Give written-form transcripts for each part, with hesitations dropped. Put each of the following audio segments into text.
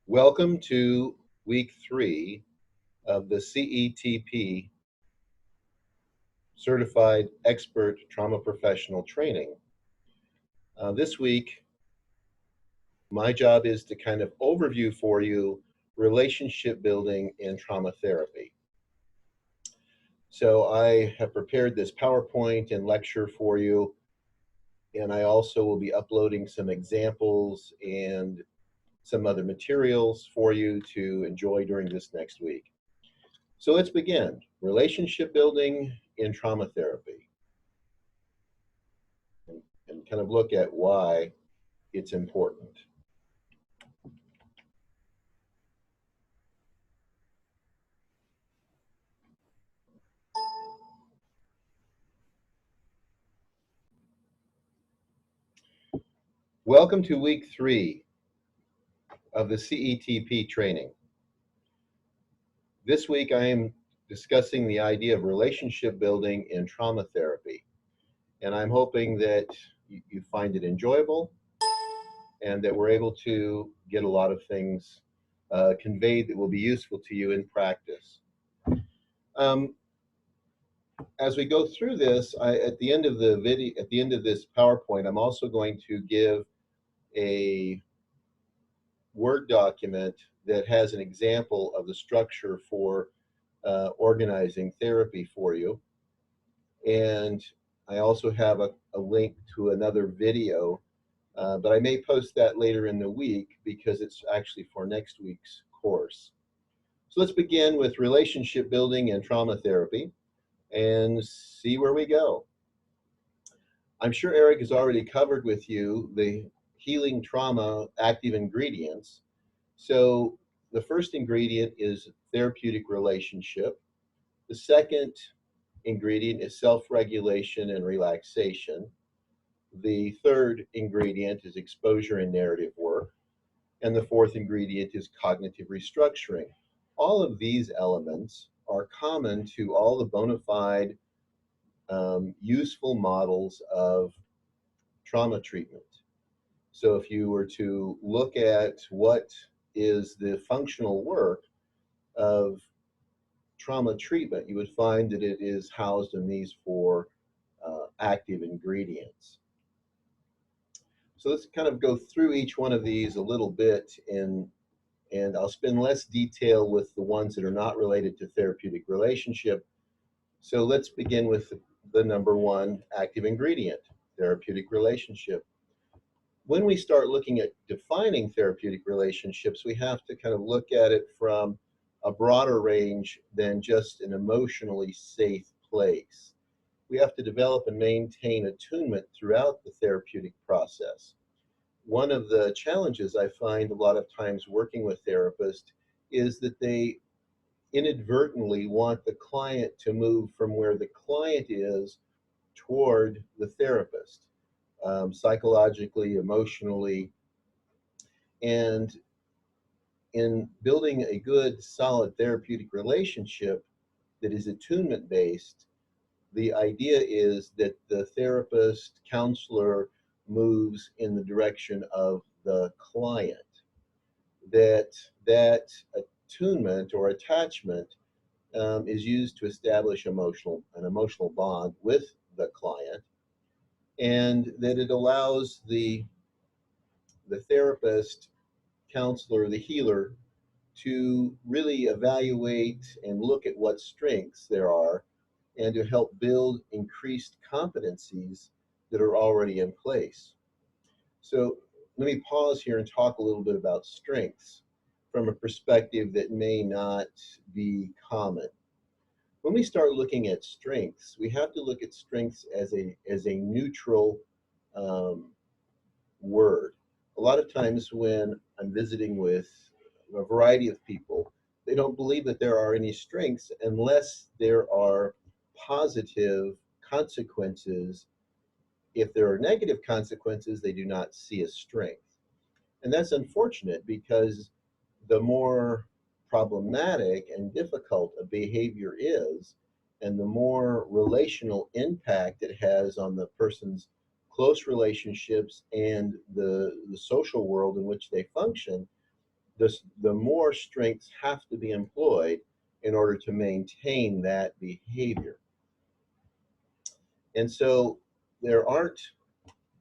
Welcome to week 3 of the CETP Certified Expert Trauma Professional Training. This week, my job is to kind of overview for you relationship building in trauma therapy. So I have prepared this PowerPoint and lecture for you, and I also will be uploading some examples and some other materials for you to enjoy during this next week. So let's begin. Relationship building in trauma therapy, and kind of look at why it's important. Welcome to week 3 of the CETP training. This week I am discussing the idea of relationship building in trauma therapy, and I'm hoping that you find it enjoyable and that we're able to get a lot of things conveyed that will be useful to you in practice. As we go through this, at the end of the video, at the end of this PowerPoint, I'm also going to give a Word document that has an example of the structure for organizing therapy for you. And I also have a link to another video, but I may post that later in the week because it's actually for next week's course. So let's begin with relationship building and trauma therapy and see where we go. I'm sure Eric has already covered with you the healing trauma active ingredients. So the first ingredient is therapeutic relationship. The second ingredient is self-regulation and relaxation. The third ingredient is exposure and narrative work. And the fourth ingredient is cognitive restructuring. All of these elements are common to all the bona fide useful models of trauma treatment. So if you were to look at what is the functional work of trauma treatment, you would find that it is housed in these four active ingredients. So let's kind of go through each one of these a little bit, and I'll spend less detail with the ones that are not related to therapeutic relationship. So let's begin with the number one active ingredient, therapeutic relationship. When we start looking at defining therapeutic relationships, we have to kind of look at it from a broader range than just an emotionally safe place. We have to develop and maintain attunement throughout the therapeutic process. One of the challenges I find a lot of times working with therapists is that they inadvertently want the client to move from where the client is toward the therapist, psychologically, emotionally. And in building a good, solid therapeutic relationship that is attunement based, the idea is that the therapist, counselor moves in the direction of the client. That attunement or attachment is used to establish an emotional bond with the client, and that it allows the therapist, counselor, the healer to really evaluate and look at what strengths there are and to help build increased competencies that are already in place. So let me pause here and talk a little bit about strengths from a perspective that may not be common. When we start looking at strengths, we have to look at strengths as a neutral word. A lot of times when I'm visiting with a variety of people, they don't believe that there are any strengths unless there are positive consequences. If there are negative consequences, they do not see a strength. And that's unfortunate because the more problematic and difficult a behavior is, and the more relational impact it has on the person's close relationships and the social world in which they function, the more strengths have to be employed in order to maintain that behavior. And so there aren't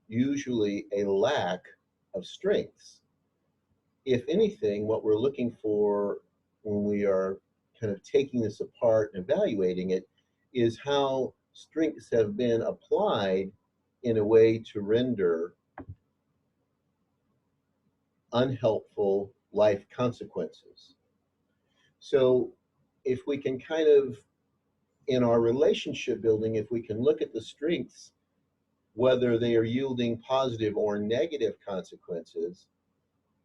usually a lack of strengths. If anything, what we're looking for when we are kind of taking this apart and evaluating it is how strengths have been applied in a way to render unhelpful life consequences. So if we can kind of, in our relationship building, if we can look at the strengths, whether they are yielding positive or negative consequences,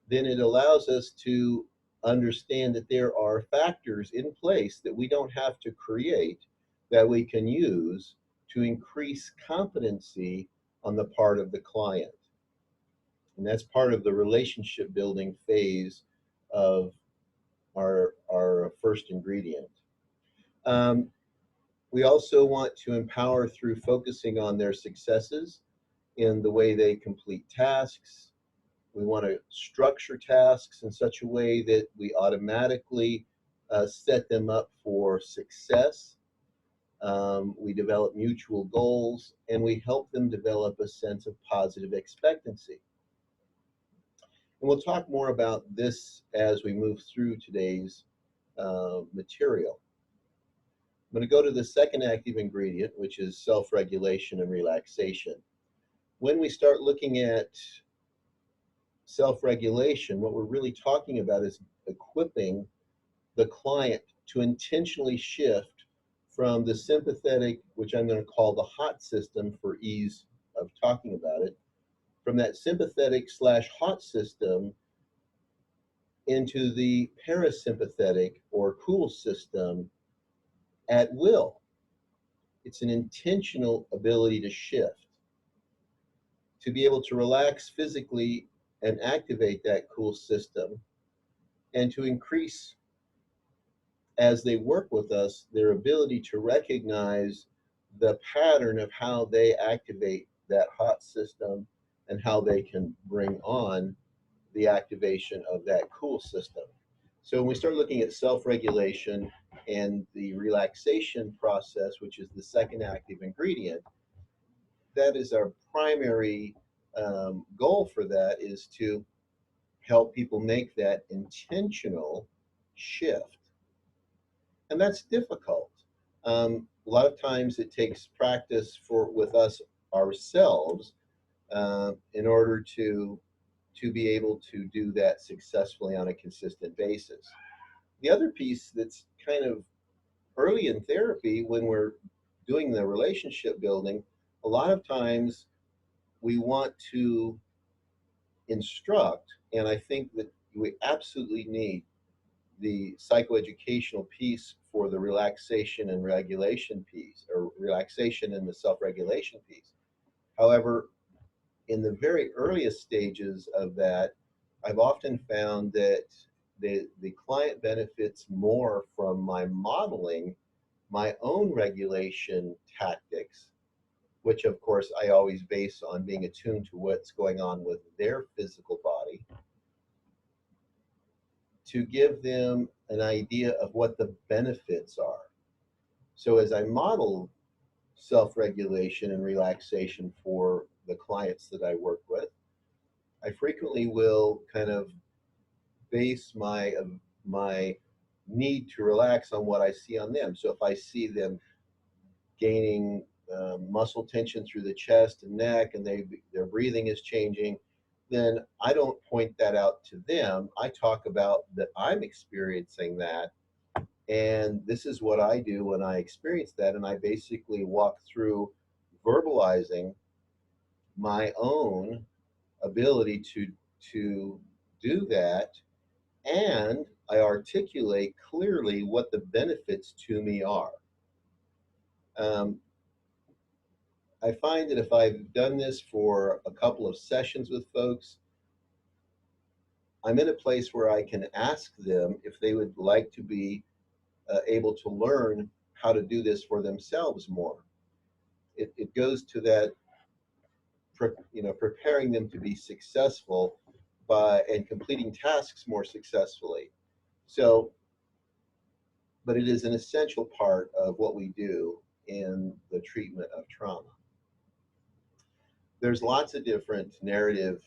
then it allows us to understand that there are factors in place that we don't have to create that we can use to increase competency on the part of the client. And that's part of the relationship building phase of our first ingredient. Um, we also want to empower through focusing on their successes in the way they complete tasks. We want to structure tasks in such a way that we automatically set them up for success. We develop mutual goals, and we help them develop a sense of positive expectancy. And we'll talk more about this as we move through today's material. I'm going to go to the second active ingredient, which is self-regulation and relaxation. When we start looking at self-regulation, what we're really talking about is equipping the client to intentionally shift from the sympathetic, which I'm going to call the hot system for ease of talking about it, from that sympathetic / hot system into the parasympathetic or cool system at will. It's an intentional ability to shift, to be able to relax physically and activate that cool system, and to increase, as they work with us, their ability to recognize the pattern of how they activate that hot system and how they can bring on the activation of that cool system. So when we start looking at self-regulation and the relaxation process, which is the second active ingredient, that is our primary goal for that, is to help people make that intentional shift. And that's difficult. A lot of times it takes practice with us ourselves in order to be able to do that successfully on a consistent basis. The other piece that's kind of early in therapy, when we're doing the relationship building, a lot of times we want to instruct, and I think that we absolutely need the psychoeducational piece for the relaxation and regulation piece, or relaxation and the self-regulation piece. However, in the very earliest stages of that, I've often found that the client benefits more from my modeling my own regulation tactics, which of course I always base on being attuned to what's going on with their physical body, to give them an idea of what the benefits are. So as I model self-regulation and relaxation for the clients that I work with, I frequently will kind of base my need to relax on what I see on them. So if I see them gaining muscle tension through the chest and neck, and their breathing is changing, then I don't point that out to them. I talk about that I'm experiencing that, and this is what I do when I experience that, and I basically walk through verbalizing my own ability to do that, and I articulate clearly what the benefits to me are. Um, I find that if I've done this for a couple of sessions with folks, I'm in a place where I can ask them if they would like to be able to learn how to do this for themselves more. It goes to that, preparing them to be successful and completing tasks more successfully. So, but it is an essential part of what we do in the treatment of trauma. There's lots of different narrative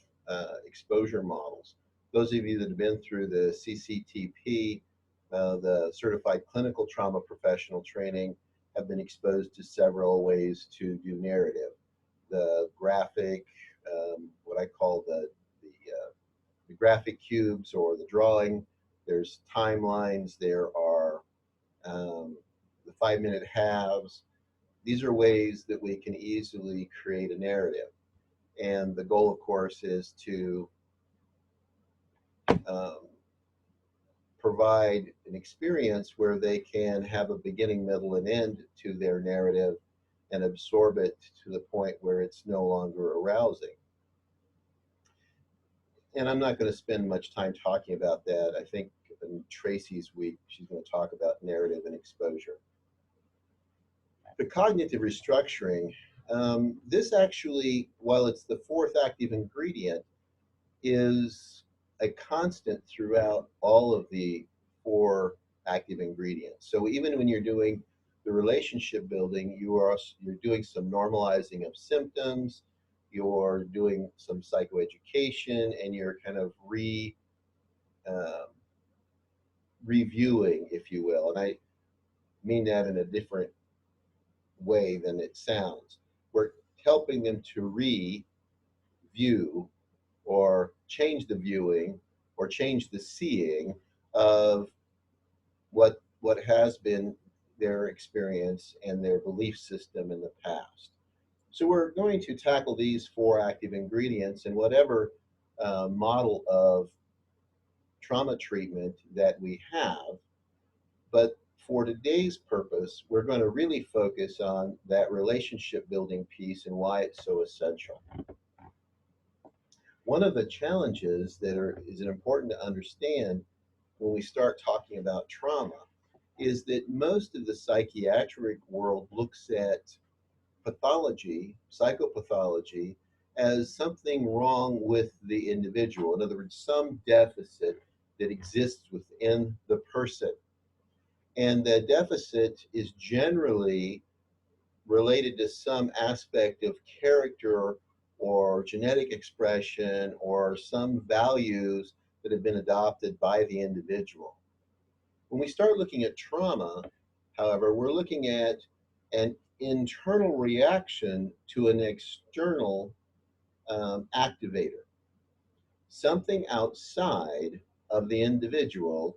exposure models. Those of you that have been through the CCTP, the Certified Clinical Trauma Professional training, have been exposed to several ways to do narrative. The graphic, what I call the graphic cubes or the drawing. There's timelines. There are the 5-minute halves. These are ways that we can easily create a narrative. And the goal, of course, is to um, provide an experience where they can have a beginning, middle, and end to their narrative and absorb it to the point where it's no longer arousing. And I'm not going to spend much time talking about that. I think in Tracy's week, she's going to talk about narrative and exposure. The cognitive restructuring, this actually, while it's the fourth active ingredient, is a constant throughout all of the four active ingredients. So even when you're doing the relationship building, you're doing some normalizing of symptoms, you're doing some psychoeducation, and you're kind of um, reviewing, if you will. And I mean that in a different way than it sounds. We're helping them to review or change the viewing or change the seeing of what has been their experience and their belief system in the past. So we're going to tackle these four active ingredients in whatever model of trauma treatment that we have. But for today's purpose, we're going to really focus on that relationship building piece and why it's so essential. One of the challenges is important to understand when we start talking about trauma is that most of the psychiatric world looks at pathology, psychopathology, as something wrong with the individual. In other words, some deficit that exists within the person. And the deficit is generally related to some aspect of character or genetic expression or some values that have been adopted by the individual. When we start looking at trauma, however, we're looking at an internal reaction to an external activator, something outside of the individual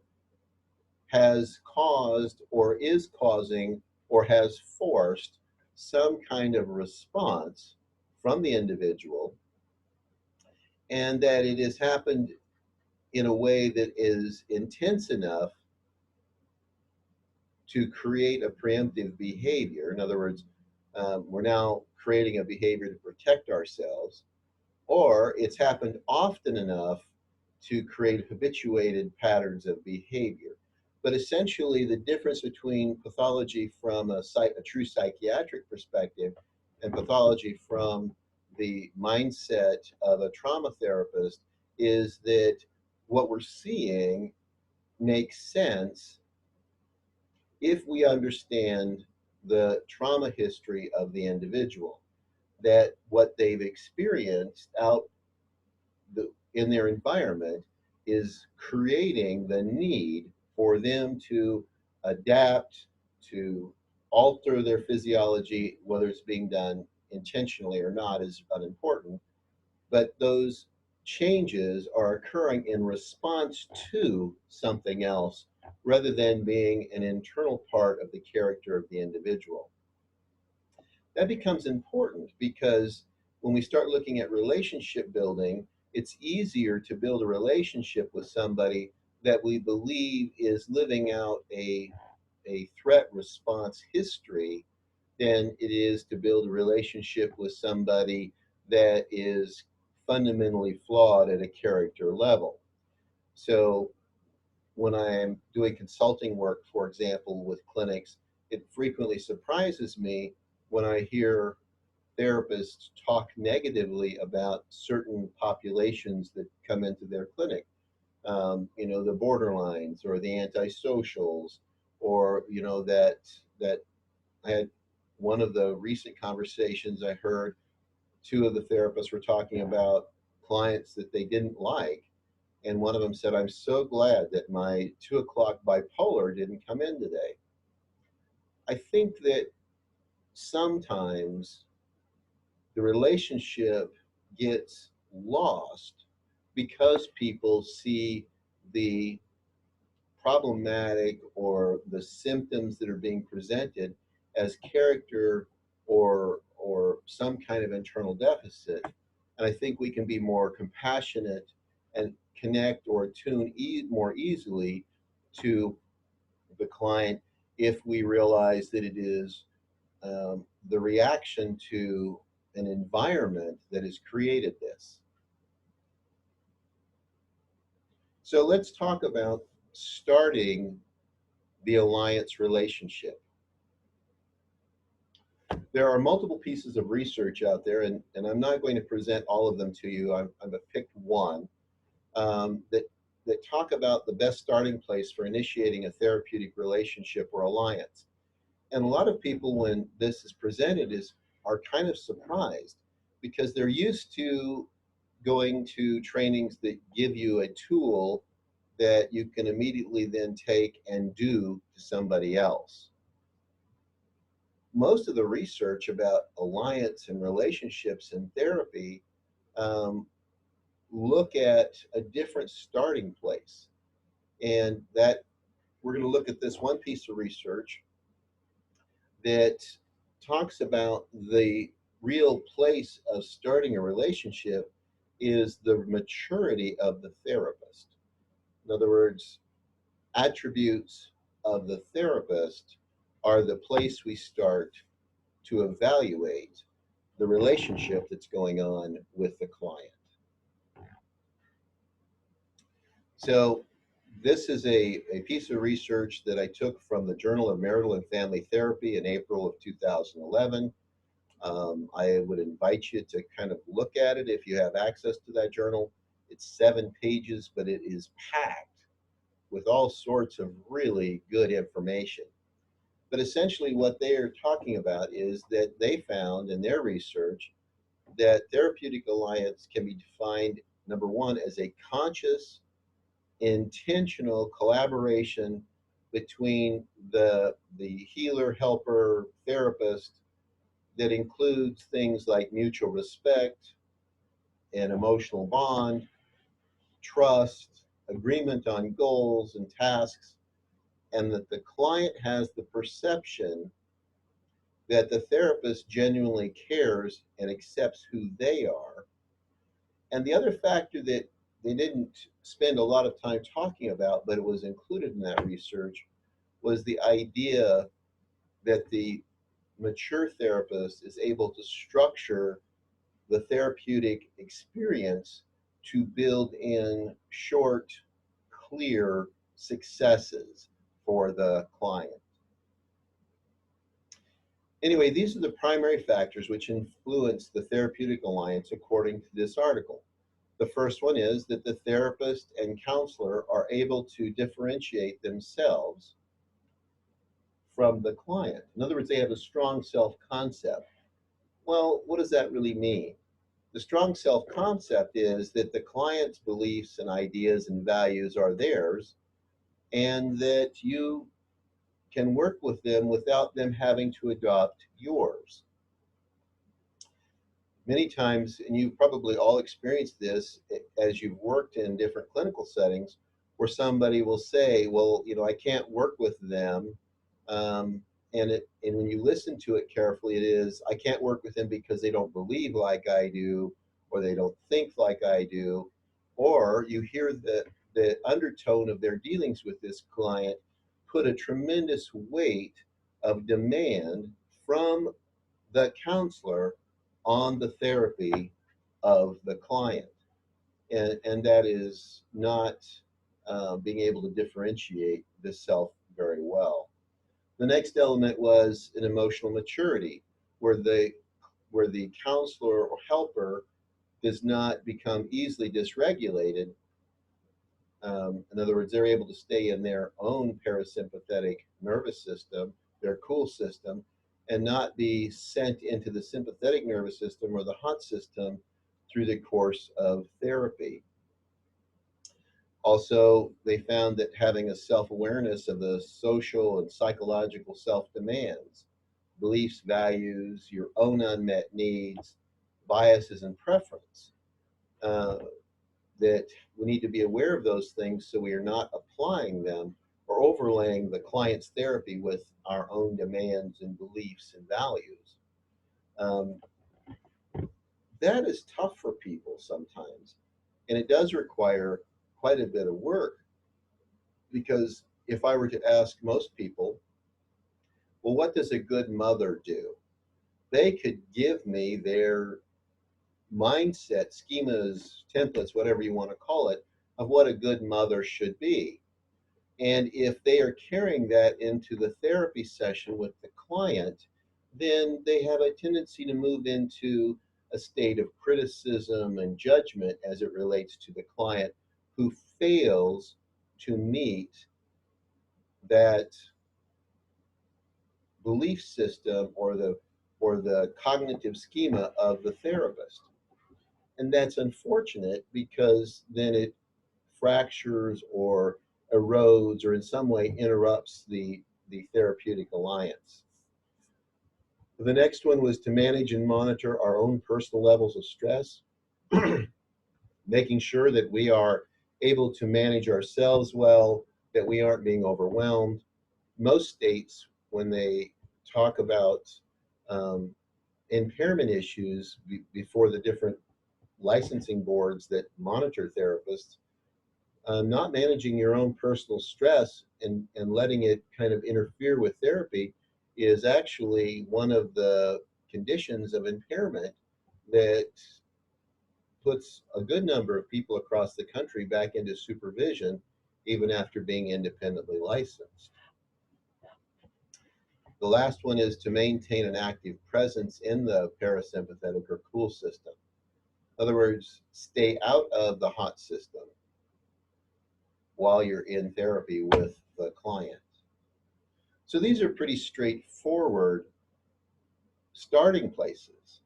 has caused or is causing or has forced some kind of response from the individual, and that it has happened in a way that is intense enough to create a preemptive behavior. In other words, we're now creating a behavior to protect ourselves, or it's happened often enough to create habituated patterns of behavior. But essentially, the difference between pathology from a true psychiatric perspective and pathology from the mindset of a trauma therapist is that what we're seeing makes sense if we understand the trauma history of the individual, that what they've experienced in their environment is creating the need for them to adapt, to alter their physiology. Whether it's being done intentionally or not is unimportant, but those changes are occurring in response to something else rather than being an internal part of the character of the individual. That becomes important because when we start looking at relationship building, it's easier to build a relationship with somebody that we believe is living out a threat response history than it is to build a relationship with somebody that is fundamentally flawed at a character level. So when I'm doing consulting work, for example, with clinics, it frequently surprises me when I hear therapists talk negatively about certain populations that come into their clinic. The borderlines or the antisocials, or that I had one of the recent conversations I heard. Two of the therapists were talking about clients that they didn't like, and one of them said, "I'm so glad that my 2 o'clock bipolar didn't come in today." I think that sometimes the relationship gets lost because people see the problematic or the symptoms that are being presented as character or some kind of internal deficit. And I think we can be more compassionate and connect or tune more easily to the client if we realize that it is the reaction to an environment that has created this. So let's talk about starting the alliance relationship. There are multiple pieces of research out there, and I'm not going to present all of them to you. I've picked one that talk about the best starting place for initiating a therapeutic relationship or alliance. And a lot of people, when this is presented, are kind of surprised because they're used to going to trainings that give you a tool that you can immediately then take and do to somebody else. Most of the research about alliance and relationships in therapy um, look at a different starting place. And that we're going to look at this one piece of research that talks about the real place of starting a relationship is the maturity of the therapist. In other words, attributes of the therapist are the place we start to evaluate the relationship that's going on with the client. So this is a piece of research that I took from the Journal of Marital and Family Therapy in April of 2011. I would invite you to kind of look at it if you have access to that journal. It's 7 pages, but it is packed with all sorts of really good information. But essentially, what they are talking about is that they found in their research that therapeutic alliance can be defined, number one, as a conscious, intentional collaboration between the healer, helper, therapist that includes things like mutual respect, an emotional bond, trust, agreement on goals and tasks, and that the client has the perception that the therapist genuinely cares and accepts who they are. And the other factor that they didn't spend a lot of time talking about, but it was included in that research, was the idea that the mature therapist is able to structure the therapeutic experience to build in short, clear successes for the client. Anyway, these are the primary factors which influence the therapeutic alliance according to this article. The first one is that the therapist and counselor are able to differentiate themselves from the client. In other words, they have a strong self concept. Well, what does that really mean? The strong self concept is that the client's beliefs and ideas and values are theirs, and that you can work with them without them having to adopt yours. Many times, and you've probably all experienced this as you've worked in different clinical settings, where somebody will say, "Well, I can't work with them," um, and when you listen to it carefully, it is, "I can't work with them because they don't believe like I do, or they don't think like I do," or you hear the undertone of their dealings with this client put a tremendous weight of demand from the counselor on the therapy of the client. And that is not being able to differentiate the self very well. The next element was an emotional maturity, where where the counselor or helper does not become easily dysregulated. In other words, they're able to stay in their own parasympathetic nervous system, their cool system, and not be sent into the sympathetic nervous system or the hot system through the course of therapy. Also, they found that having a self-awareness of the social and psychological self-demands, beliefs, values, your own unmet needs, biases, and preference, uh, that we need to be aware of those things so we are not applying them or overlaying the client's therapy with our own demands and beliefs and values. Um, that is tough for people sometimes, and it does require quite a bit of work, because if I were to ask most people, well, what does a good mother do? They could give me their mindset, schemas, templates, whatever you want to call it, of what a good mother should be. And if they are carrying that into the therapy session with the client, then they have a tendency to move into a state of criticism and judgment as it relates to the client who fails to meet that belief system or the cognitive schema of the therapist. And that's unfortunate, because then it fractures or erodes or in some way interrupts the therapeutic alliance. The next one was to manage and monitor our own personal levels of stress, making sure that we are able to manage ourselves well, that we aren't being overwhelmed. Most states, when they talk about um, impairment issues before the different licensing boards that monitor therapists, not managing your own personal stress and letting it kind of interfere with therapy is actually one of the conditions of impairment that puts a good number of people across the country back into supervision even after being independently licensed. The last one is to maintain an active presence in the parasympathetic or cool system. In other words, stay out of the hot system while you're in therapy with the client. So these are pretty straightforward starting places,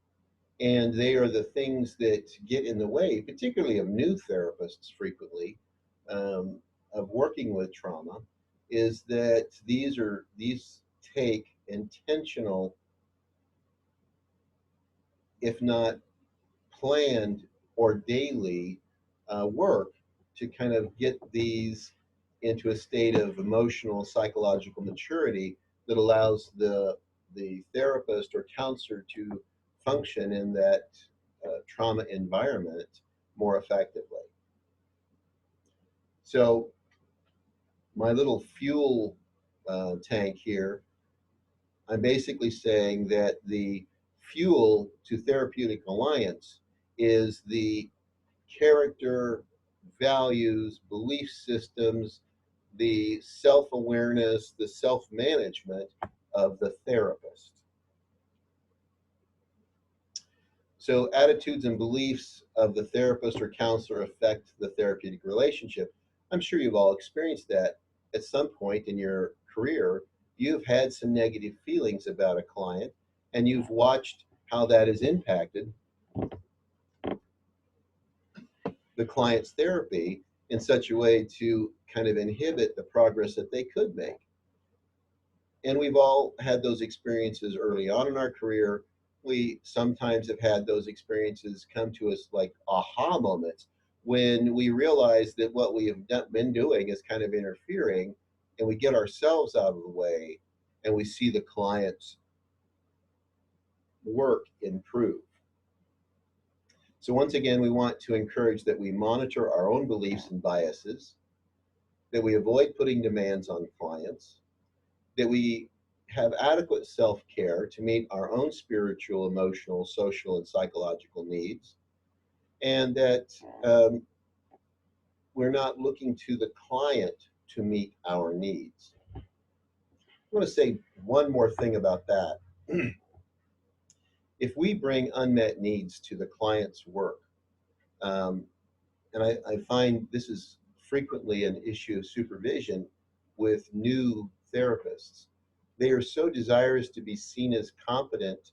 and they are the things that get in the way, particularly of new therapists frequently, of working with trauma, is that these take intentional, if not planned or daily work to kind of get these into a state of emotional psychological maturity that allows the therapist or counselor to function in that trauma environment more effectively. So my little fuel tank here, I'm basically saying that the fuel to therapeutic alliance is the character, values, belief systems, the self awareness, the self management of the therapist. So, attitudes and beliefs of the therapist or counselor affect the therapeutic relationship. I'm sure you've all experienced that at some point in your career. You've had some negative feelings about a client, and you've watched how that has impacted the client's therapy in such a way to kind of inhibit the progress that they could make. And we've all had those experiences early on in our career. We sometimes have had those experiences come to us like aha moments when we realize that what we have been doing is kind of interfering, and we get ourselves out of the way and we see the client's work improve. So, once again, we want to encourage that we monitor our own beliefs and biases, that we avoid putting demands on clients, that we have adequate self care to meet our own spiritual, emotional, social, and psychological needs, and that we're not looking to the client to meet our needs. I want to say one more thing about that. If we bring unmet needs to the client's work, um, and I find this is frequently an issue of supervision with new therapists. They are so desirous to be seen as competent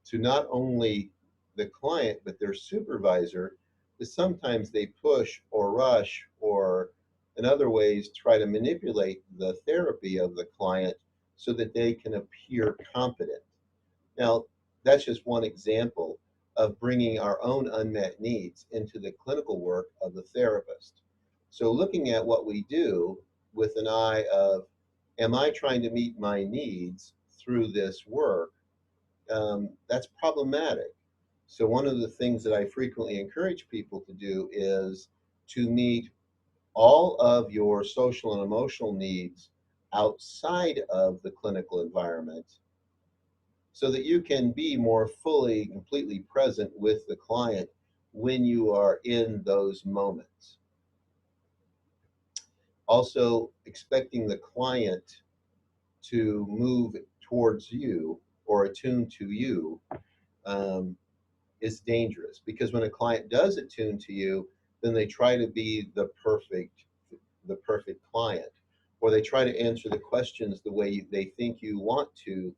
to not only the client but their supervisor that sometimes they push or rush or in other ways try to manipulate the therapy of the client so that they can appear competent. Now, that's just one example of bringing our own unmet needs into the clinical work of the therapist. So, looking at what we do with an eye of, am I trying to meet my needs through this work? That's problematic. So, one of the things that I frequently encourage people to do is to meet all of your social and emotional needs outside of the clinical environment so that you can be more fully, completely present with the client when you are in those moments. Also, expecting the client to move towards you or attune to you um, is dangerous because when a client does attune to you, then they try to be the perfect client, or they try to answer the questions the way they think you want to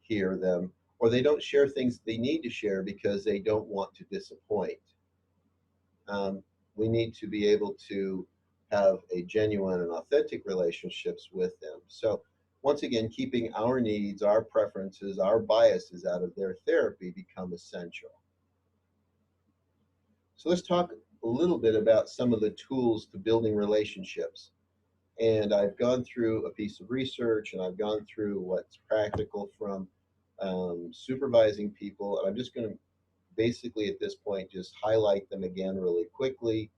hear them, or they don't share things they need to share because they don't want to disappoint. Um, we need to be able to have a genuine and authentic relationships with them. So once again, keeping our needs, our preferences, our biases out of their therapy become essential. So let's talk a little bit about some of the tools to building relationships. And I've gone through a piece of research and I've gone through what's practical from supervising people. And I'm just going to basically at this point just highlight them again really quickly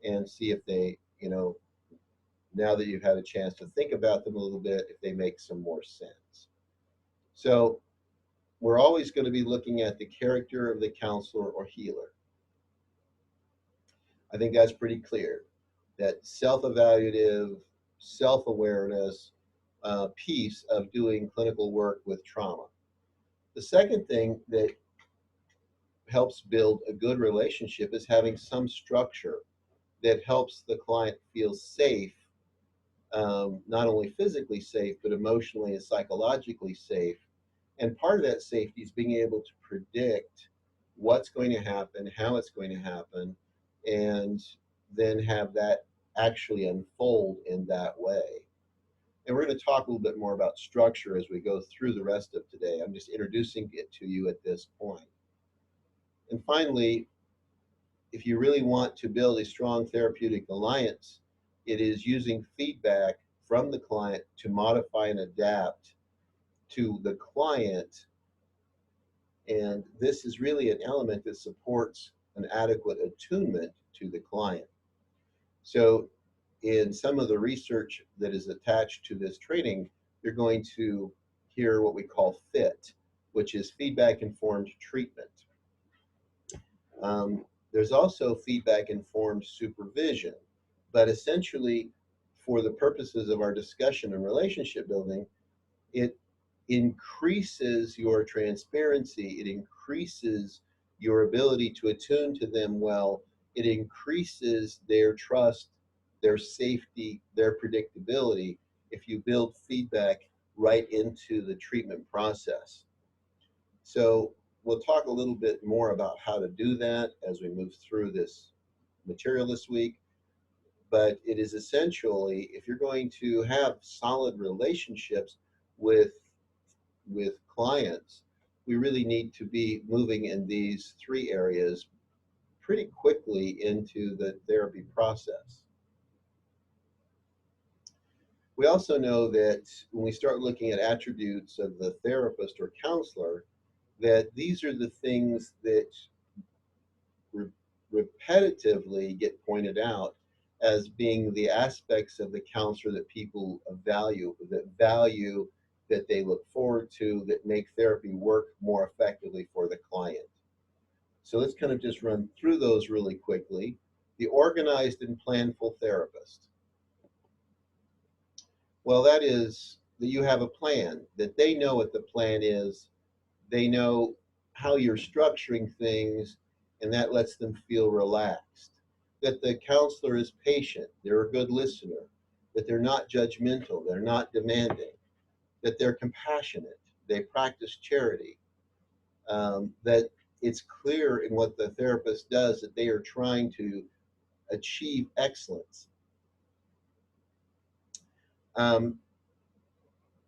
and see if they, now that you've had a chance to think about them a little bit, if they make some more sense. So we're always going to be looking at the character of the counselor or healer. I think that's pretty clear. That self-evaluative, self-awareness piece of doing clinical work with trauma. The second thing that helps build a good relationship is having some structure that helps the client feel safe, not only physically safe, but emotionally and psychologically safe. And part of that safety is being able to predict what's going to happen, how it's going to happen, and then have that actually unfold in that way. And we're going to talk a little bit more about structure as we go through the rest of today. I'm just introducing it to you at this point. And finally, if you really want to build a strong therapeutic alliance, it is using feedback from the client to modify and adapt to the client. And this is really an element that supports an adequate attunement to the client. So in some of the research that is attached to this training, you're going to hear what we call FIT, which is feedback informed treatment. There's also feedback informed supervision, but essentially, for the purposes of our discussion and relationship building, it increases your transparency, it increases your ability to attune to them well, it increases their trust, their safety, their predictability if you build feedback right into the treatment process. So we'll talk a little bit more about how to do that as we move through this material this week. But it is essentially, if you're going to have solid relationships with clients, we really need to be moving in these three areas pretty quickly into the therapy process. We also know that when we start looking at attributes of the therapist or counselor, that these are the things that re- repetitively get pointed out as being the aspects of the counselor that people value, that they look forward to, that make therapy work more effectively for the client. So let's kind of just run through those really quickly. The organized and planful therapist. Well, that is that you have a plan, that they know what the plan is, they know how you're structuring things, and that lets them feel relaxed. That the counselor is patient, they're a good listener, that they're not judgmental, they're not demanding, that they're compassionate, they practice charity, that it's clear in what the therapist does that they are trying to achieve excellence. Um,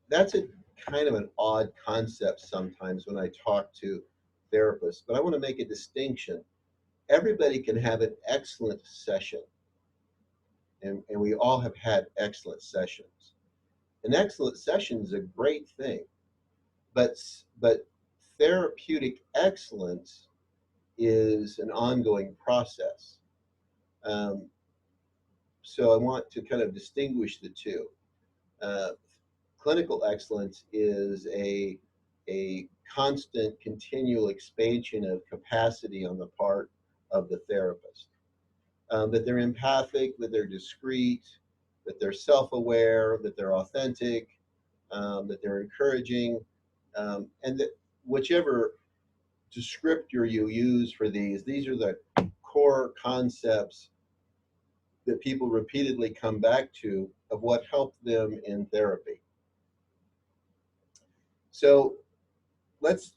that's a kind of an odd concept sometimes when I talk to therapists, but I want to make a distinction. Everybody can have an excellent session, and we all have had excellent sessions. An excellent session is a great thing, but therapeutic excellence is an ongoing process. Um, so I want to kind of distinguish the two. Uh, Clinical excellence is a constant, continual expansion of capacity on the part of the therapist. That they're empathic, that they're discreet, that they're self-aware, that they're authentic, that they're encouraging, and that whichever descriptor you use for these are the core concepts that people repeatedly come back to of what helped them in therapy. So let's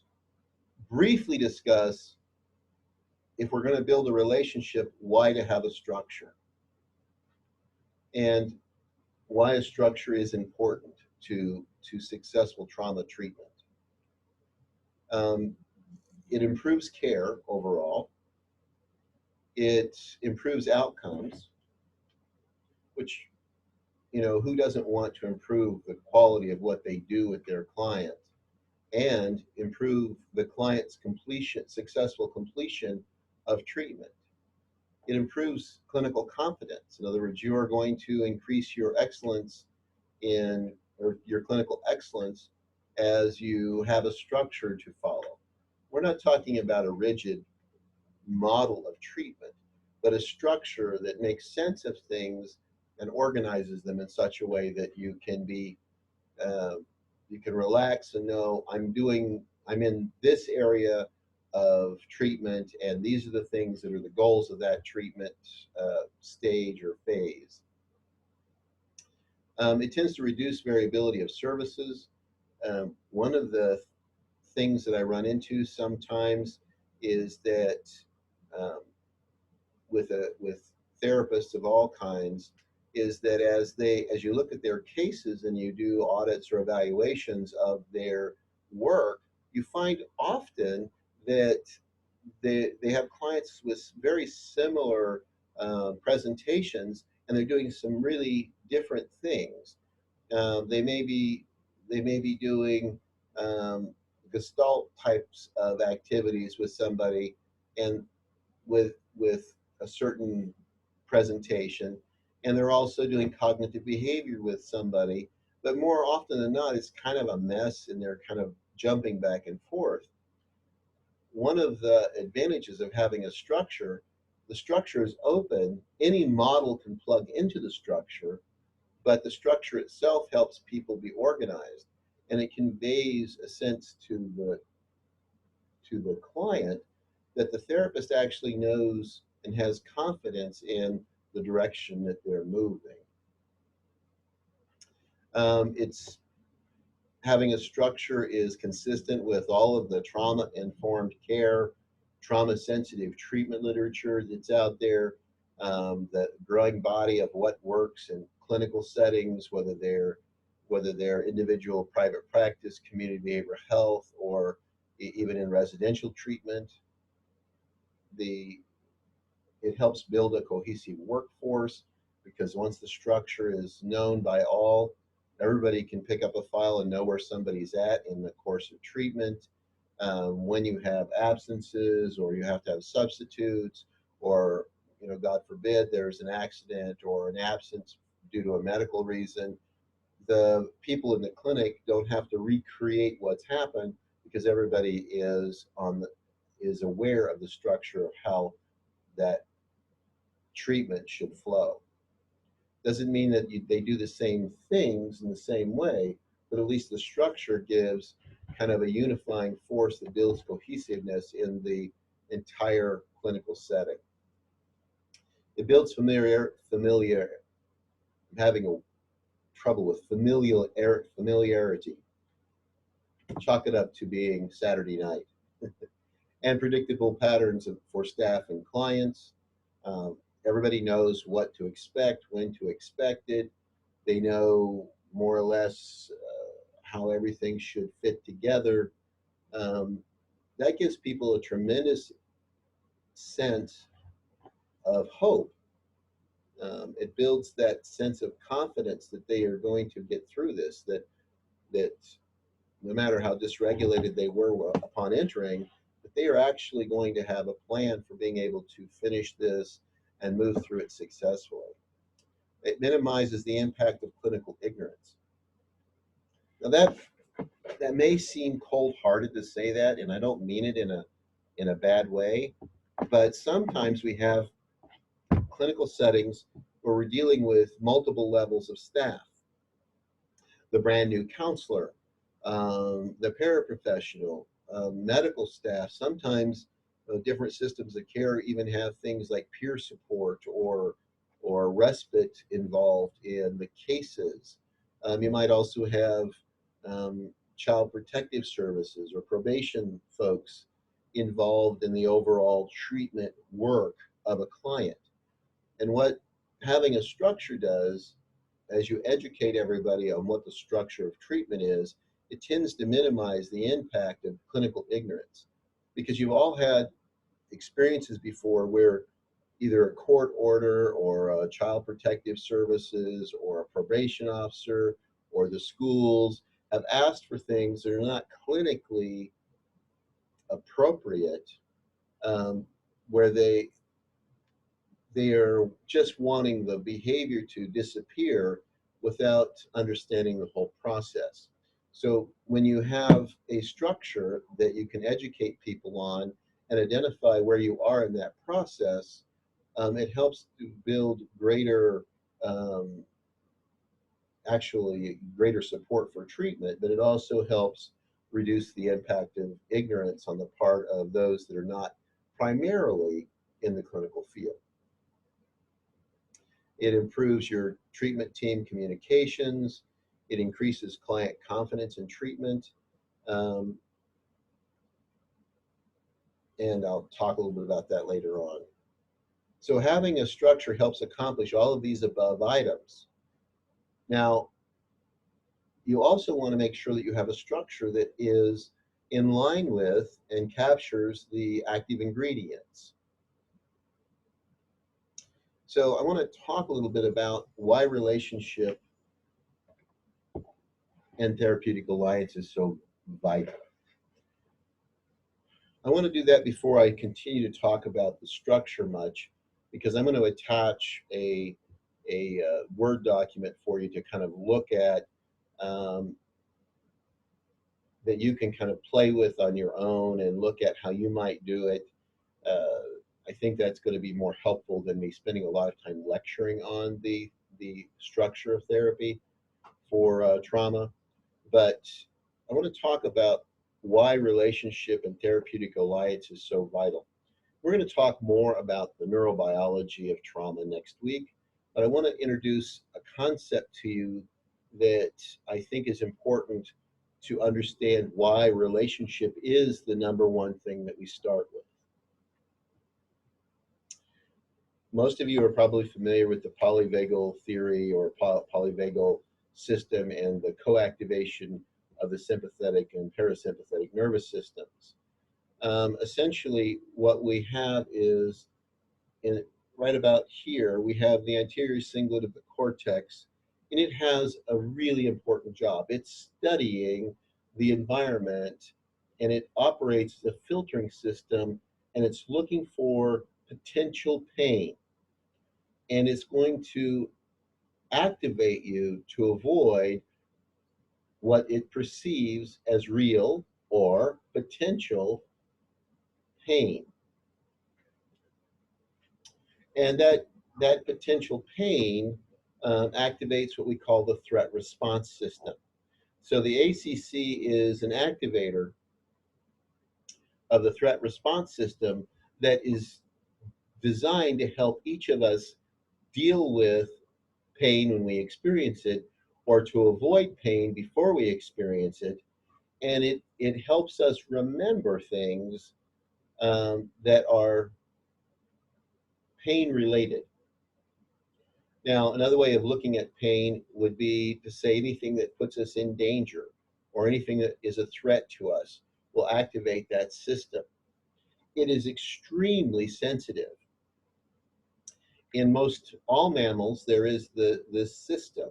briefly discuss, if we're going to build a relationship, why to have a structure and why a structure is important to successful trauma treatment. Um, it improves care overall. It improves outcomes, which, who doesn't want to improve the quality of what they do with their client and improve the client's successful completion of treatment? It improves clinical confidence. In other words, you are going to increase your excellence or your clinical excellence as you have a structure to follow. We're not talking about a rigid model of treatment, but a structure that makes sense of things and organizes them in such a way that uh, you can relax and know I'm in this area of treatment, and these are the things that are the goals of that treatment stage or phase. It tends to reduce variability of services. One of the things that I run into sometimes is that um, with therapists of all kinds is that as you look at their cases and you do audits or evaluations of their work, you find often that they have clients with very similar presentations, and they're doing some really different things. They may be doing gestalt types of activities with somebody, and with a certain presentation, and they're also doing cognitive behavior with somebody. But more often than not, it's kind of a mess, and they're kind of jumping back and forth. One of the advantages of having a structure, the structure is open. Any model can plug into the structure, but the structure itself helps people be organized, and it conveys a sense to the client that the therapist actually knows and has confidence in the direction that they're moving. It's Having a structure is consistent with all of the trauma informed care, trauma sensitive treatment literature that's out there, the growing body of what works in clinical settings, whether they're individual private practice, community behavioral health, or even in residential treatment. The It helps build a cohesive workforce, because once the structure is known by all, everybody can pick up a file and know where somebody's at in the course of treatment. When you have absences, or you have to have substitutes, or God forbid, there's an accident or an absence due to a medical reason, the people in the clinic don't have to recreate what's happened, because everybody is aware of the structure of how that treatment should flow. Doesn't mean that they do the same things in the same way, but at least the structure gives kind of a unifying force that builds cohesiveness in the entire clinical setting. It builds I'm having a trouble with familiarity. Chalk it up to being Saturday night. And predictable patterns for staff and clients. Um, Everybody knows what to expect, when to expect it. They know more or less how everything should fit together. Um, that gives people a tremendous sense of hope. It builds that sense of confidence that they are going to get through this, that no matter how dysregulated they were upon entering, that they are actually going to have a plan for being able to finish this and move through it successfully. It minimizes the impact of clinical ignorance. Now that may seem cold-hearted to say that, and I don't mean it in a bad way, but sometimes we have clinical settings where we're dealing with multiple levels of staff. The brand new counselor, the paraprofessional, medical staff. Sometimes different systems of care even have things like peer support or respite involved in the cases. You might also have child protective services or probation folks involved in the overall treatment work of a client. And what having a structure does, as you educate everybody on what the structure of treatment is, it tends to minimize the impact of clinical ignorance. Because you've all had experiences before where either a court order or a child protective services or a probation officer or the schools have asked for things that are not clinically appropriate, where they are just wanting the behavior to disappear without understanding the whole process. So when you have a structure that you can educate people on and identify where you are in that process, it helps to build greater, um, actually greater support for treatment, but it also helps reduce the impact of ignorance on the part of those that are not primarily in the clinical field. It improves your treatment team communications. It increases client confidence in treatment. Um, and I'll talk a little bit about that later on. So having a structure helps accomplish all of these above items. Now, you also want to make sure that you have a structure that is in line with and captures the active ingredients. So I want to talk a little bit about why relationship and therapeutic alliance is so vital. I want to do that before I continue to talk about the structure much, because I'm going to attach a Word document for you to kind of look at, um, that you can kind of play with on your own and look at how you might do it. I think that's going to be more helpful than me spending a lot of time lecturing on the structure of therapy for trauma. But I want to talk about why relationship and therapeutic alliance is so vital. We're going to talk more about the neurobiology of trauma next week, but I want to introduce a concept to you that I think is important to understand why relationship is the number one thing that we start with. Most of you are probably familiar with the polyvagal theory or polyvagal system and the coactivation of the sympathetic and parasympathetic nervous systems. Essentially, what we have is in right about here, we have the anterior cingulate of the cortex, and it has a really important job. It's studying the environment, and it operates the filtering system, and it's looking for potential pain, and it's going to activate you to avoid what it perceives as real or potential pain. And that potential pain activates what we call the threat response system. So the ACC is an activator of the threat response system that is designed to help each of us deal with pain when we experience it, or to avoid pain before we experience it. And it helps us remember things that are pain related. Now, another way of looking at pain would be to say anything that puts us in danger or anything that is a threat to us will activate that system. It is extremely sensitive. In most all mammals, there is this system,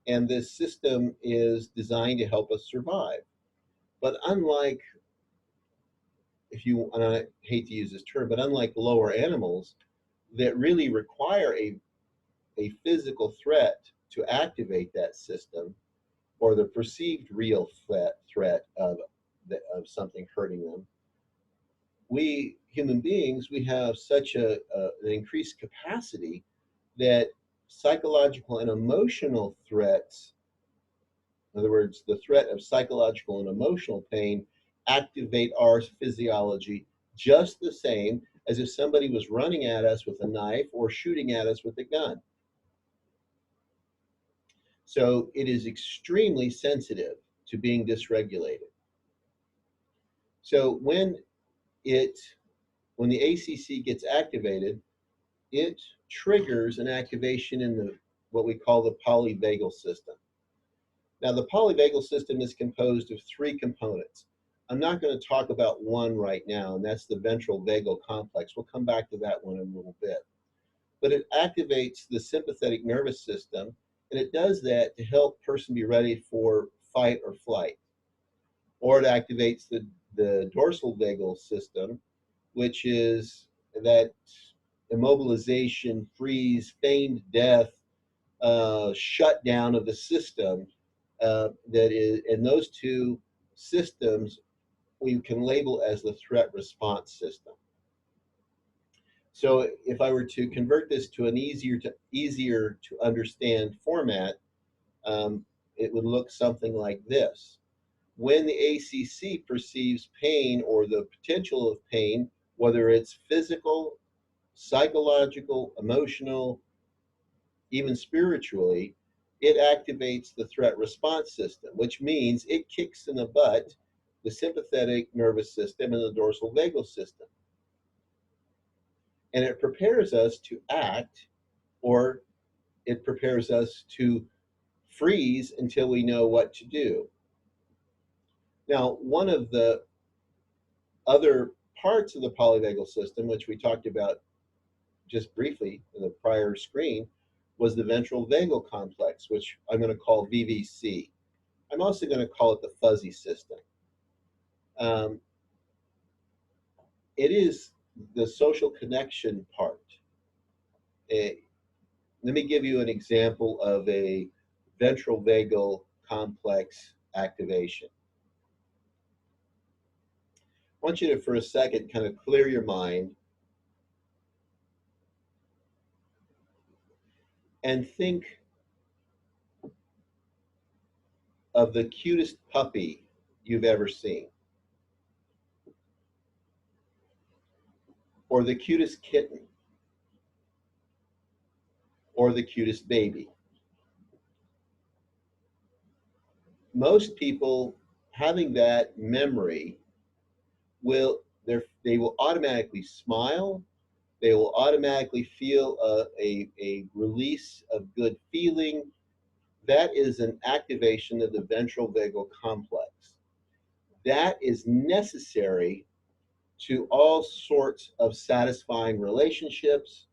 and this system is designed to help us survive. But unlike, if you, and I hate to use this term, but unlike lower animals that really require a physical threat to activate that system, or the perceived real threat of something hurting them, we human beings, we have such an increased capacity that psychological and emotional threats, in other words, the threat of psychological and emotional pain, activate our physiology just the same as if somebody was running at us with a knife or shooting at us with a gun. So it is extremely sensitive to being dysregulated. So it when the ACC gets activated, it triggers an activation in the what we call the polyvagal system. Now, the polyvagal system is composed of three components. I'm not going to talk about one right now, and that's the ventral vagal complex. We'll come back to that one in a little bit. But it activates the sympathetic nervous system, and it does that to help a person be ready for fight or flight. Or it activates the dorsal vagal system, which is that immobilization, freeze, feigned death, shutdown of the system. That is, and those two systems we can label as the threat response system. So if I were to convert this to an easier to understand format, it would look something like this. When the ACC perceives pain or the potential of pain, whether it's physical, psychological, emotional, even spiritually, it activates the threat response system, which means it kicks in the butt the sympathetic nervous system and the dorsal vagal system. And it prepares us to act, or it prepares us to freeze until we know what to do. Now, one of the other parts of the polyvagal system, which we talked about just briefly in the prior screen, was the ventral vagal complex, which I'm going to call VVC. I'm also going to call it the fuzzy system. Um, it is the social connection part. Let me give you an example of a ventral vagal complex activation. I want you to, for a second, kind of clear your mind and think of the cutest puppy you've ever seen, or the cutest kitten, or the cutest baby. Most people having that memory they will automatically smile. They will automatically feel a release of good feeling. That is an activation of the ventral vagal complex. That is necessary to all sorts of satisfying relationships,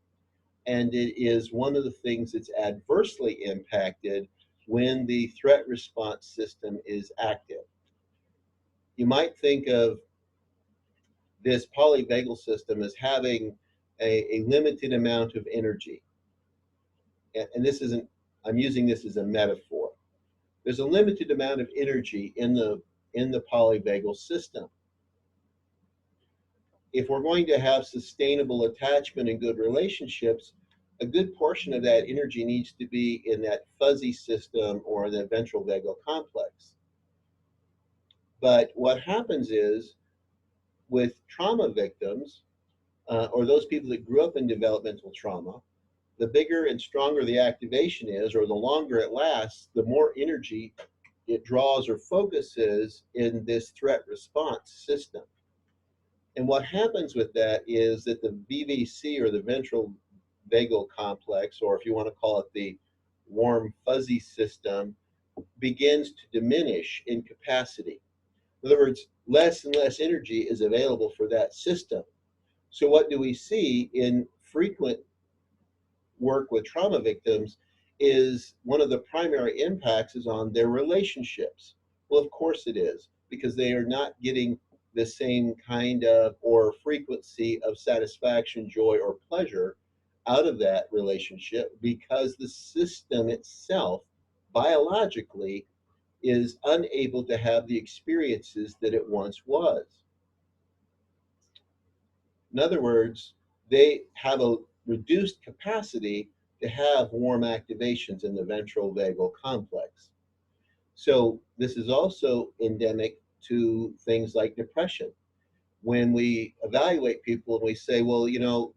and it is one of the things that's adversely impacted when the threat response system is active. You might think of this polyvagal system as having a limited amount of energy. And this isn't, I'm using this as a metaphor. There's a limited amount of energy in the polyvagal system. If we're going to have sustainable attachment and good relationships, a good portion of that energy needs to be in that fuzzy system or the ventral vagal complex. But what happens is with trauma victims, or those people that grew up in developmental trauma, the bigger and stronger the activation is, or the longer it lasts, the more energy it draws or focuses in this threat response system. And what happens with that is that the VVC, or the ventral vagal complex, or if you want to call it the warm fuzzy system, begins to diminish in capacity. In other words, less and less energy is available for that system. So what do we see in frequent work with trauma victims is one of the primary impacts is on their relationships. Well, of course it is, because they are not getting the same kind of or frequency of satisfaction, joy, or pleasure out of that relationship because the system itself biologically is unable to have the experiences that it once was. In other words, they have a reduced capacity to have warm activations in the ventral vagal complex. So this is also endemic to things like depression. When we evaluate people and we say, well,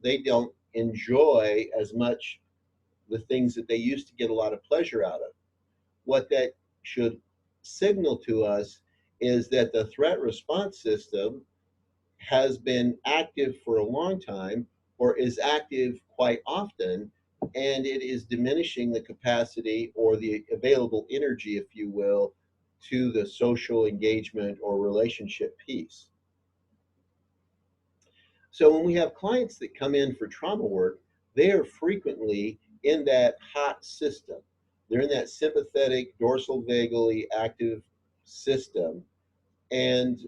they don't enjoy as much the things that they used to get a lot of pleasure out of. What that should signal to us is that the threat response system has been active for a long time or is active quite often, and it is diminishing the capacity or the available energy, if you will, to the social engagement or relationship piece. So when we have clients that come in for trauma work, they are frequently in that hot system. They're in that sympathetic, dorsal vagally active system. And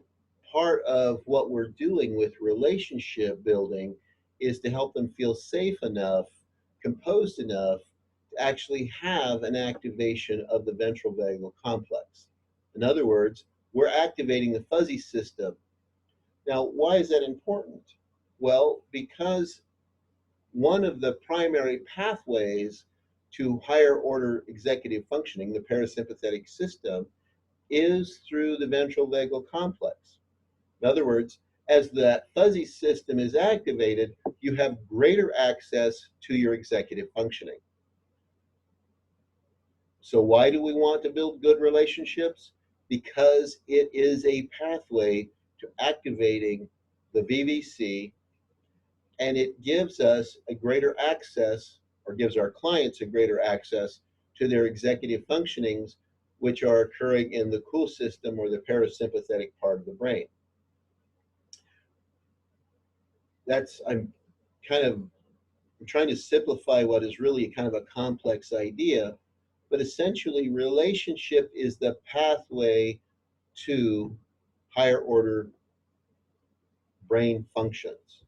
part of what we're doing with relationship building is to help them feel safe enough, composed enough to actually have an activation of the ventral vagal complex. In other words, we're activating the fuzzy system. Now, why is that important? Well, because one of the primary pathways to higher order executive functioning, the parasympathetic system, is through the ventral vagal complex. In other words, as that fuzzy system is activated, you have greater access to your executive functioning. So why do we want to build good relationships? Because it is a pathway to activating the VVC, and it gives us a greater access, or gives our clients a greater access to their executive functionings, which are occurring in the cool system or the parasympathetic part of the brain. I'm trying to simplify what is really kind of a complex idea, but essentially relationship is the pathway to higher order brain functions,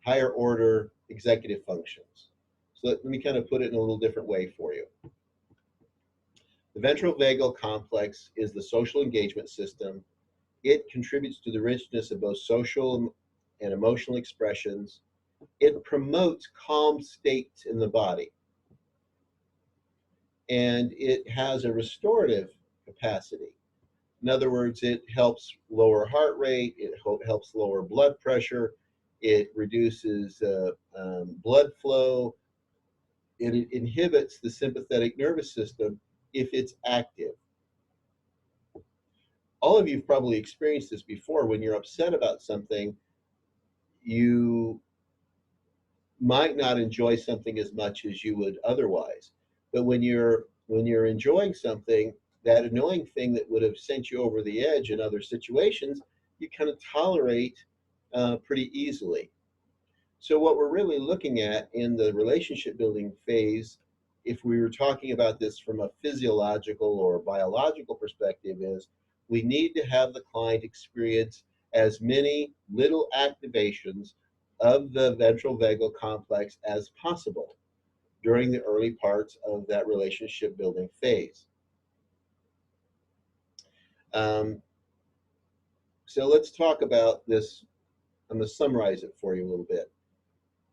higher order executive functions. So let me kind of put it in a little different way for you. The ventral vagal complex is the social engagement system. It contributes to the richness of both social and emotional expressions. It promotes calm states in the body, and it has a restorative capacity. In other words, it helps lower heart rate, it helps lower blood pressure, it reduces blood flow, it inhibits the sympathetic nervous system if it's active. All of you have probably experienced this before. When you're upset about something, you might not enjoy something as much as you would otherwise. But when you're enjoying something, that annoying thing that would have sent you over the edge in other situations, you kind of tolerate pretty easily. So what we're really looking at in the relationship building phase, if we were talking about this from a physiological or biological perspective, is we need to have the client experience as many little activations of the ventral vagal complex as possible during the early parts of that relationship building phase. Um, so let's talk about this. I'm going to summarize it for you a little bit.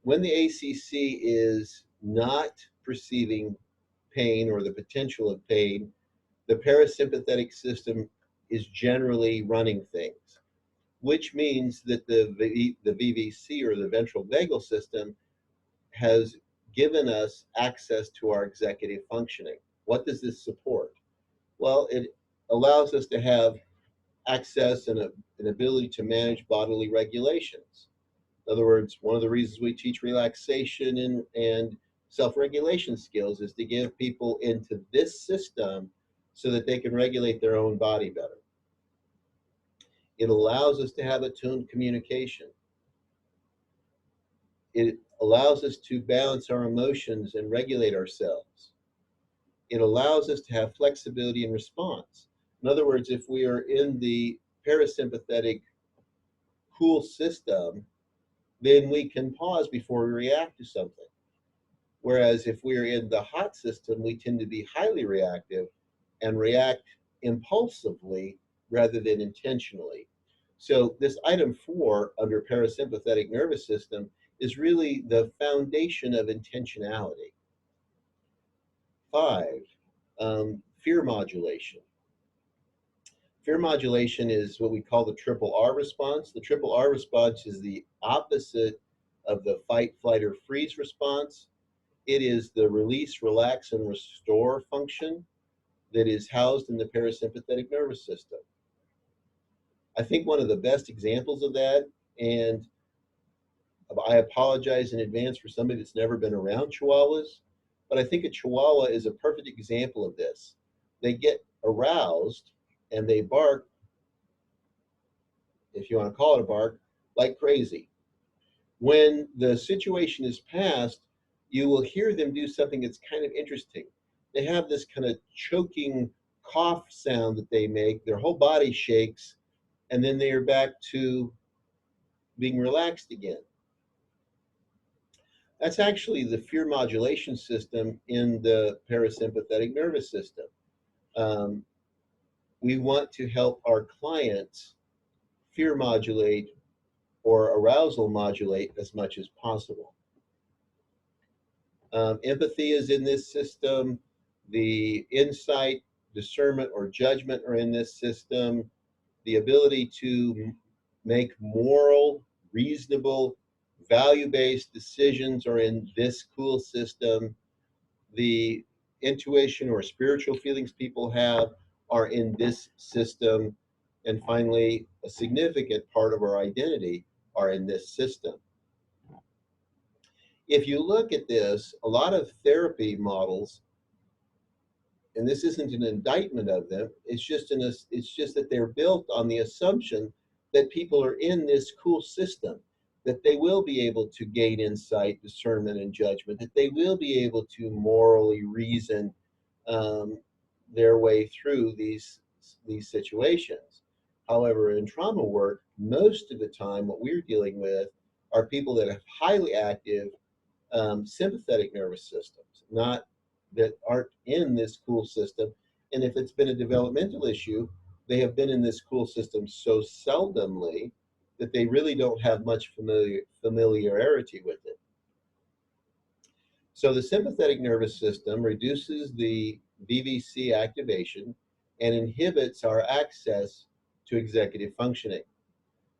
When the ACC is not perceiving pain or the potential of pain, the parasympathetic system is generally running things, which means that the VVC, or the ventral vagal system, has given us access to our executive functioning. What does this support? Well, it allows us to have access and an ability to manage bodily regulations. In other words, one of the reasons we teach relaxation and self-regulation skills is to give people into this system so that they can regulate their own body better. It allows us to have attuned communication. It allows us to balance our emotions and regulate ourselves. It allows us to have flexibility in response. In other words, if we are in the parasympathetic cool system, then we can pause before we react to something. Whereas if we're in the hot system, we tend to be highly reactive and react impulsively rather than intentionally. So this item 4 under parasympathetic nervous system is really the foundation of intentionality. 5, fear modulation. Fear modulation is what we call the triple R response. The triple R response is the opposite of the fight, flight, or freeze response. It is the release, relax, and restore function that is housed in the parasympathetic nervous system. I think one of the best examples of that, and I apologize in advance for somebody that's never been around Chihuahuas, but I think a Chihuahua is a perfect example of this. They get aroused and they bark, if you want to call it a bark, like crazy. When the situation is past, you will hear them do something that's kind of interesting. They have this kind of choking cough sound that they make, their whole body shakes, and then they are back to being relaxed again. That's actually the fear modulation system in the parasympathetic nervous system. Um, we want to help our clients fear modulate or arousal modulate as much as possible. Empathy is in this system. The insight, discernment, or judgment are in this system. The ability to make moral, reasonable, value-based decisions are in this cool system. The intuition or spiritual feelings people have are in this system. And finally, a significant part of our identity are in this system. If you look at this, a lot of therapy models, and this isn't an indictment of them, it's just that they're built on the assumption that people are in this cool system, that they will be able to gain insight, discernment, and judgment, that they will be able to morally reason um, their way through these situations. However, in trauma work, most of the time, what we're dealing with are people that have highly active sympathetic nervous systems, not that aren't in this cool system. And if it's been a developmental issue, they have been in this cool system so seldomly that they really don't have much familiarity with it. So the sympathetic nervous system reduces the VVC activation and inhibits our access to executive functioning.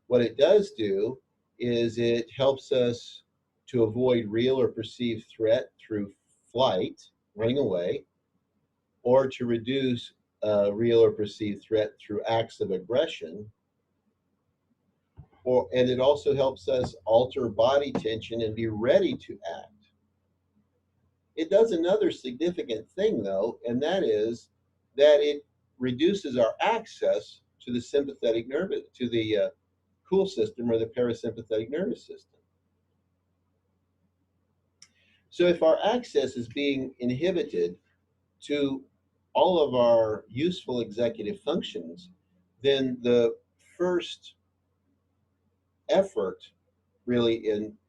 What it does do is it helps us to avoid real or perceived threat through flight, running away, or to reduce real or perceived threat through acts of aggression. And it also helps us alter body tension and be ready to act. It does another significant thing, though, and that is that it reduces our access to the sympathetic nervous, to the cool system or the parasympathetic nervous system. So if our access is being inhibited to all of our useful executive functions, then the first effort really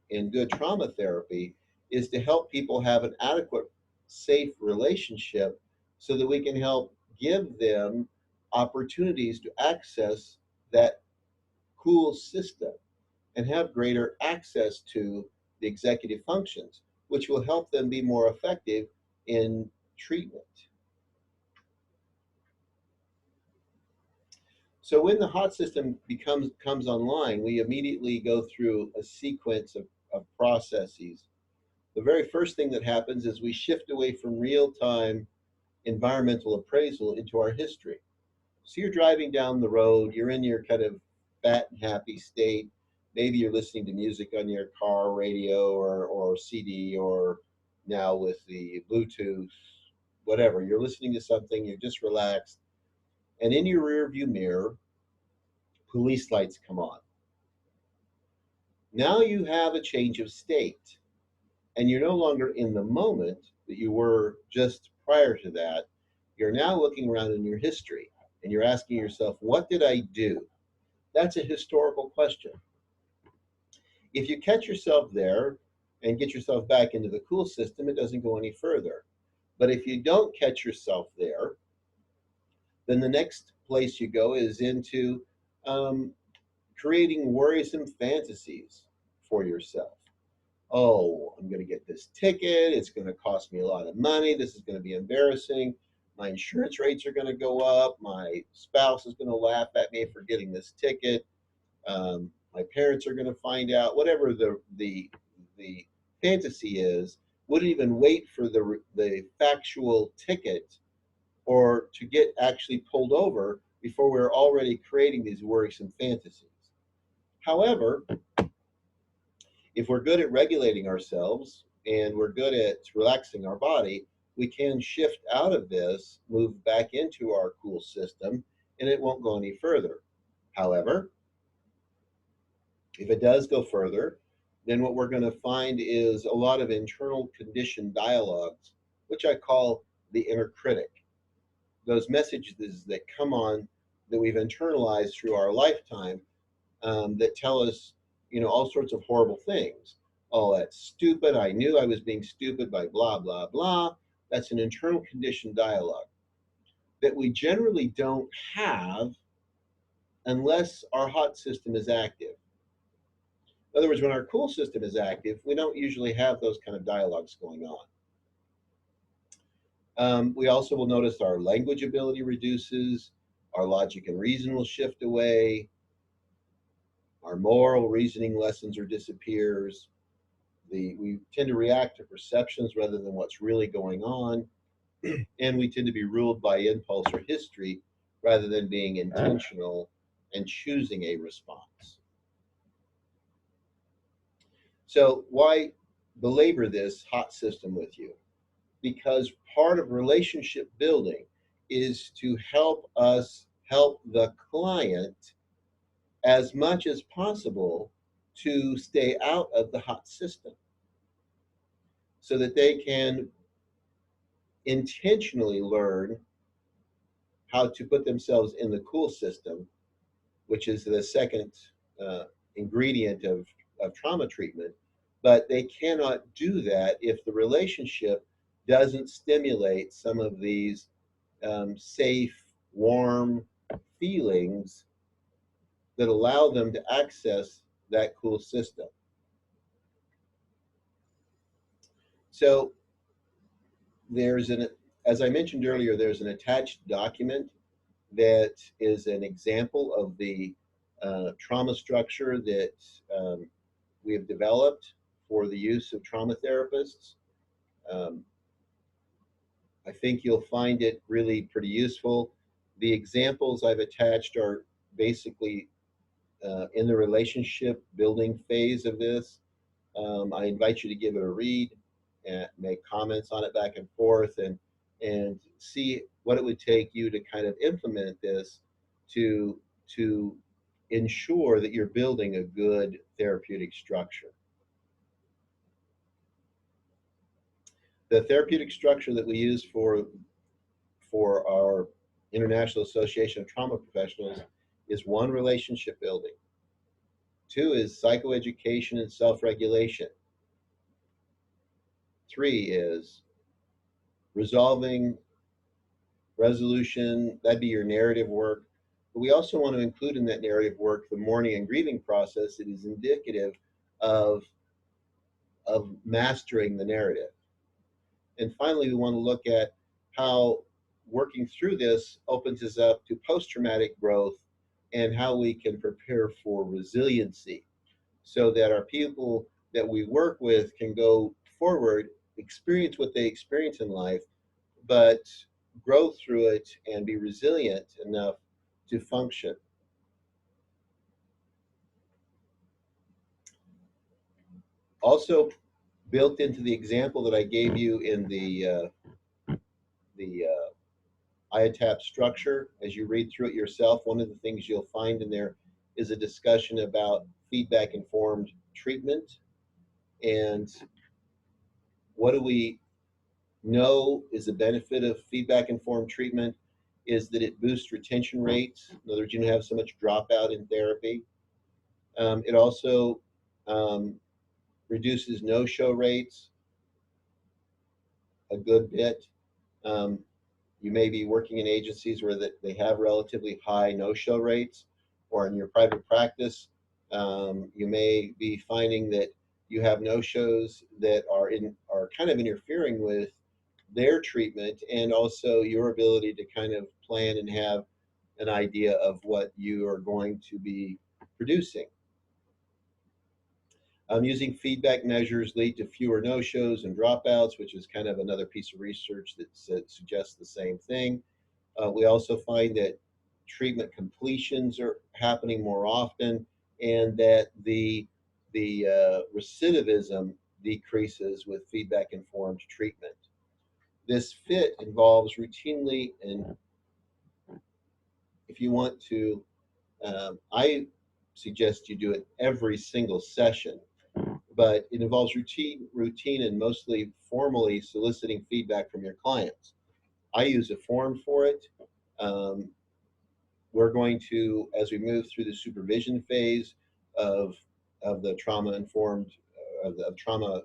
in good trauma therapy is to help people have an adequate, safe relationship so that we can help give them opportunities to access that cool system and have greater access to the executive functions, which will help them be more effective in treatment. So when the hot system comes online, we immediately go through a sequence of processes. The very first thing that happens is we shift away from real-time environmental appraisal into our history. So you're driving down the road, you're in your kind of fat and happy state. Maybe you're listening to music on your car radio or CD, or now with the Bluetooth, whatever. You're listening to something, you're just relaxed. And in your rear view mirror, police lights come on. Now you have a change of state, and you're no longer in the moment that you were just prior to that. You're now looking around in your history and you're asking yourself, what did I do? That's a historical question. If you catch yourself there and get yourself back into the cool system, it doesn't go any further. But if you don't catch yourself there, then the next place you go is into um, creating worrisome fantasies for yourself. Oh, I'm going to get this ticket. It's going to cost me a lot of money. This is going to be embarrassing. My insurance rates are going to go up. My spouse is going to laugh at me for getting this ticket. My parents are going to find out. Whatever the fantasy is, wouldn't even wait for the factual ticket or to get actually pulled over before we're already creating these worrisome fantasies. However, if we're good at regulating ourselves and we're good at relaxing our body, we can shift out of this, move back into our cool system, and it won't go any further. However, if it does go further, then what we're going to find is a lot of internal conditioned dialogues, which I call the inner critic. Those messages that come on that we've internalized through our lifetime, that tell us, all sorts of horrible things. Oh, that's stupid. I knew I was being stupid by blah, blah, blah. That's an internal conditioned dialogue that we generally don't have unless our hot system is active. In other words, when our cool system is active, we don't usually have those kind of dialogues going on. We also will notice our language ability reduces, our logic and reason will shift away, our moral reasoning lessens or disappears. We tend to react to perceptions rather than what's really going on, and we tend to be ruled by impulse or history rather than being intentional and choosing a response. So why belabor this hot system with you? Because part of relationship building is to help us help the client as much as possible to stay out of the hot system so that they can intentionally learn how to put themselves in the cool system, which is the second uh, ingredient of trauma treatment. But they cannot do that if the relationship doesn't stimulate some of these safe, warm feelings that allow them to access that cool system. So there's an, as I mentioned earlier, there's an attached document that is an example of the trauma structure that we have developed for the use of trauma therapists. Um, I think you'll find it really pretty useful. The examples I've attached are basically in the relationship building phase of this. I invite you to give it a read and make comments on it back and forth, and see what it would take you to kind of implement this to ensure that you're building a good therapeutic structure. The therapeutic structure that we use for our International Association of Trauma Professionals is one, relationship building. Two is psychoeducation and self-regulation. Three is resolving, resolution, that'd be your narrative work. But we also want to include in that narrative work the mourning and grieving process that is indicative of, of mastering the narrative. And finally, we want to look at how working through this opens us up to post-traumatic growth and how we can prepare for resiliency so that our people that we work with can go forward, experience what they experience in life, but grow through it and be resilient enough to function. Also, built into the example that I gave you in the IATAP structure, as you read through it yourself, one of the things you'll find in there is a discussion about feedback informed treatment. And what do we know is the benefit of feedback informed treatment is that it boosts retention rates. In other words, you don't have so much dropout in therapy. It also um, reduces no show rates a good bit. Um, you may be working in agencies where they have relatively high no show rates, or in your private practice, you may be finding that you have no shows that are kind of interfering with their treatment and also your ability to kind of plan and have an idea of what you are going to be producing. Using feedback measures lead to fewer no-shows and dropouts, which is kind of another piece of research that suggests the same thing. We also find that treatment completions are happening more often, and that the recidivism decreases with feedback-informed treatment. This fit involves routinely, and if you want to, I suggest you do it every single session, but it involves routine and mostly formally soliciting feedback from your clients. I use a form for it. Um, we're going to, as we move through the supervision phase of the trauma informed of trauma,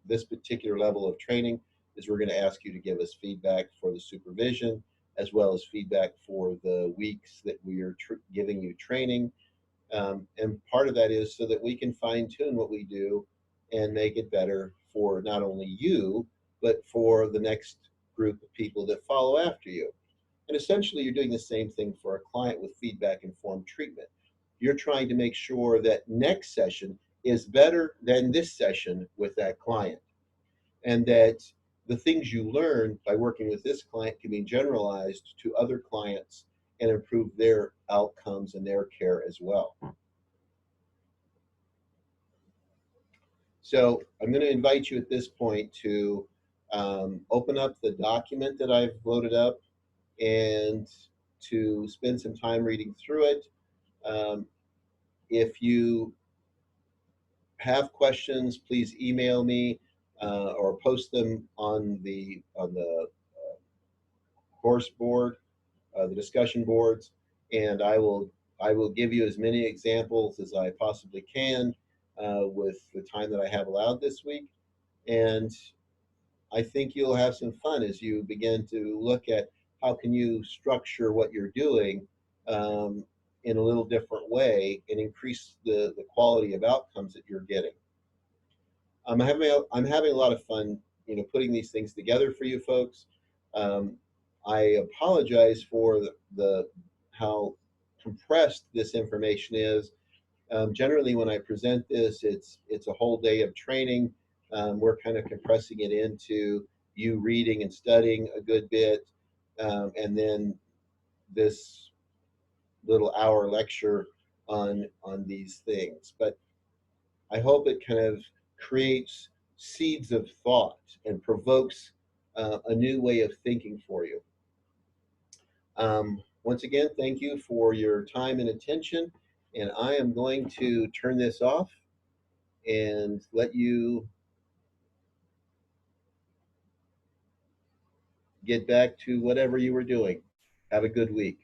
this particular level of training is we're going to ask you to give us feedback for the supervision as well as feedback for the weeks that we are giving you training. And part of that is so that we can fine tune what we do and make it better for not only you, but for the next group of people that follow after you. And essentially, you're doing the same thing for a client with feedback informed treatment. You're trying to make sure that next session is better than this session with that client, and that the things you learn by working with this client can be generalized to other clients and improve their outcomes and their care as well. So I'm going to invite you at this point to open up the document that I've loaded up and to spend some time reading through it. Um, if you have questions, please email me or post them on the course board, the discussion boards, and I will give you as many examples as I possibly can with the time that I have allowed this week. And I think you'll have some fun as you begin to look at how can you structure what you're doing um, in a little different way and increase the quality of outcomes that you're getting. I'm having a lot of fun, putting these things together for you folks. Um, I apologize for the how compressed this information is. Generally, when I present this, it's a whole day of training. We're kind of compressing it into you reading and studying a good bit, and then this little hour lecture on these things. But I hope it kind of creates seeds of thought and provokes a new way of thinking for you. Once again, thank you for your time and attention. And I am going to turn this off and let you get back to whatever you were doing. Have a good week.